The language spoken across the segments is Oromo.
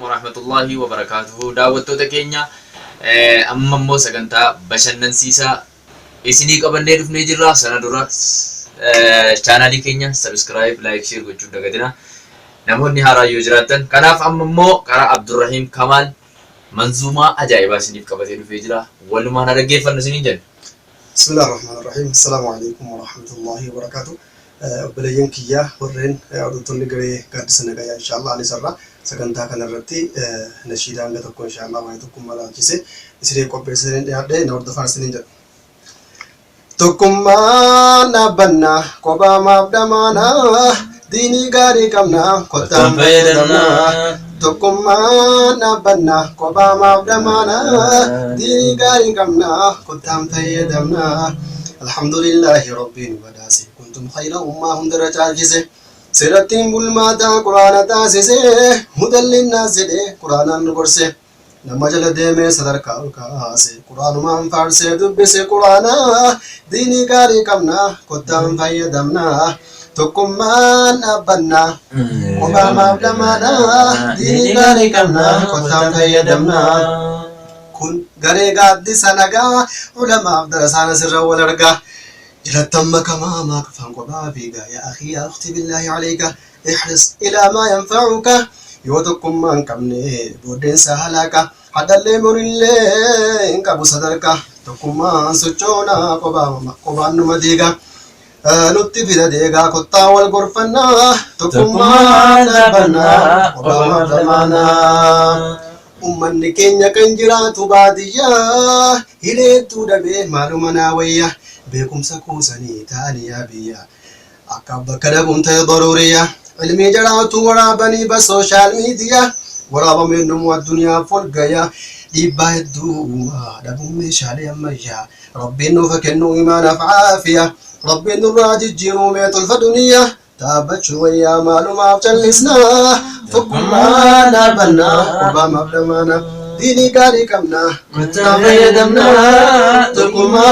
warahmatullahi wabarakatuh. Daawwattoota keenya amma immoo sagantaa bashannansiisaa isinii qabannee dhufnee jirra. Sana dura chaanalii keenya subscribe, like, share gochuun dagatina. Namoonni haaraa yoo jiraattan kanaaf amma immoo karaa Abdurrahim Kamal manzuumaa ajaa'ibaa isiniif qabatee dhufee jira. Walumaan dhaggeeffannu isiniin jenna. Bismillahirrahmanirrahim. Assalamu alaikum warahmatullahi wabarakatuh. Obboleeyyan kiyya warreen oduuttonni garee gaaddisa nagayaa inshallah ani sarra sagantaa kanarratti nashiida hanga tokko inshallah waan tokkummaa laalchise isinii qopheessanii dhiyaadhe na hordofaa isiniin jedha. Tokkummaa dhaabbannaa kophaa maaf dhamaanaa diinii gaarii qabnaa kottaan fayyadamnaa. Tokkummaa dhaabbannaa kophaa maaf dhamaanaa diinii gaarii qabnaa kottaan fayyadamnaa. Alhamdulillahi rabbiin badhaase kuntum khayra ummaa hundara caalchise. Siratiin bulmaataa quraana taasise hudan linnaas jedhee quraanaan nu gorse. Nama jala deemee sadarkaa ol kaase quraanumaan faarsee dubbise quraanaa diinii gaarii qabnaa kottaan fayyadamnaa. Tokkummaan dhaabbannaa kophaa maaf dhamaanaa diinii gaarii qabnaa kottaan fayyadamnaa. Kun garee gaaddisa nagaa ulamaaf darasaan asirra wal argaa. جلتم كما ما كفان قبا فيك يا أخي يا أختي بالله عليك احرص إلى ما ينفعك يوتكم من كمني بودين سهلاك حتى اللي مر اللي إنك أبو صدرك تكما سجونا قبا نمديك نتي في ديك كتا والغرفنا تكما نبنا قبا مدمانا أمني كينيا كنجرات بادية هيرتو دبي معلومنا ويا بكم سكوسني تانيا بيا أكبر كلام ضرورية علمي جرات ورابني بسوشيال ميديا ورابا منهم والدنيا فرقيا ديبا الدوما دبومي شالي أمجا ربي نفكنو إيمان عافية ربي نراجي الجيرو ميت الفدنيا تابت شوية معلومة بجلسنا فكما نابلنا وبما بدمانا ديني قاري كمنا كتاب يدمنا تقوما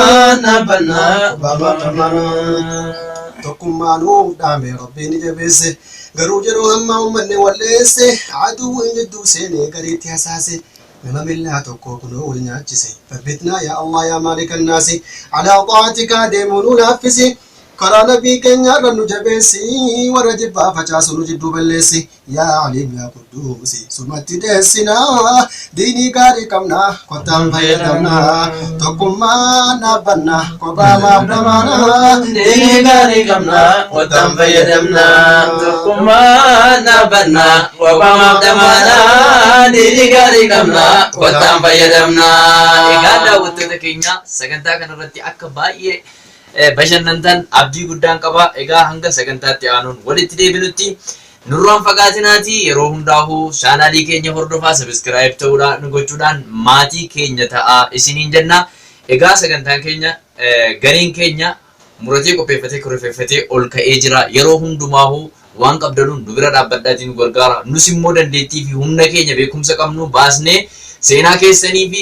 نبنا وبما بدمانا تقوما نوف دامي ربي نجبسي قرو جرو هما ومني وليسي عدو يجدو سيني قريتي حساسي نمام الله تقوكنا ولنعجسي فبتنا يا الله يا مالك الناس على طاعتك ديمون نافسي كرا نبي كنيا رنو جبسي ورجب فجاس نجدو بلسي يا عليم يا قدوسي سمتي دسنا ديني غاري كمنا كتام فيدمنا تقوما نبنا كوبا ما بدمانا ديني غاري كمنا كتام فيدمنا تقوما نبنا كوبا ما بدمانا ديني غاري كمنا كتام فيدمنا. إذا وتوتا كينيا سكنتا كان رتي أكباية bashannantan abdii guddaan qaba. Egaa hanga sagantaatti aanuun walitti deebinutti nurraan fagaatinaati. Yeroo hundaa'uu chaanalii keenya hordofaa subscribe ta'uudhaan nu gochuudhaan maatii keenya ta'aa isiniin jenna. Egaa sagantaan keenya gareen keenya muratee qopheeffatee kurfeeffatee ol ka'ee jira. Yeroo hundumaa'uu waan qabdanuun nu bira dhaabbadhaatiin nu gargaara. Nus immoo dandeettii fi humna keenya beekumsa qabnu baasnee seenaa keessanii fi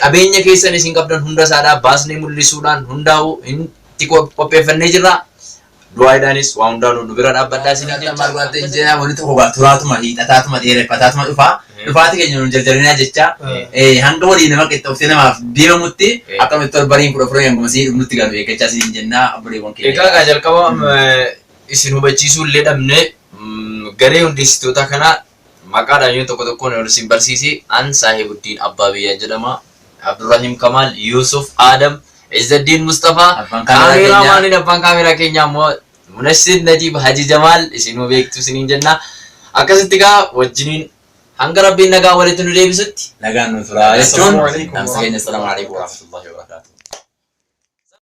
qabeenya keessan isin qabdan hunda isaadhaa baasnee mul'isuudhaan hundaa'u itti qopheeffannee jirra. Du'aadhaanis waa hundaanuu nu bira dhaabbadhaa isin maal waanta injinaa walitti hubaa turaatuma hiixataatuma dheereffataatuma dhufaati keenya nu jarjarinaa jecha hanga walii nama qixxooftee namaaf deemamutti akkamitti ol bariin kudha furan yangumasii dhumnutti galu eeggachaa isin jennaa obboleewwan keenya. Egaa jalqaba isin hubachiisuu illee dhabne garee hundeessitoota kanaa maqaadhaan yoo tokko tokkoon ol isin barsiisi. An Saahibuddin Abbaa Biyyaa jedhama. Abdurrahim Kamal, Yusuf Adam, Izzaddin Mustafa. Kaameraamaaniin abbaan kaameraa keenyaa immoo Munassir Najib Haji Jamal isinuu beektu isiniin jenna. Akkasitti gaa wajjiniin hanga rabbiin nagaa walitti nu deebisutti nagaan nu turaa jechuun namsa keenya. Assalaamu alaikum warahmatullahi wabarakatuh.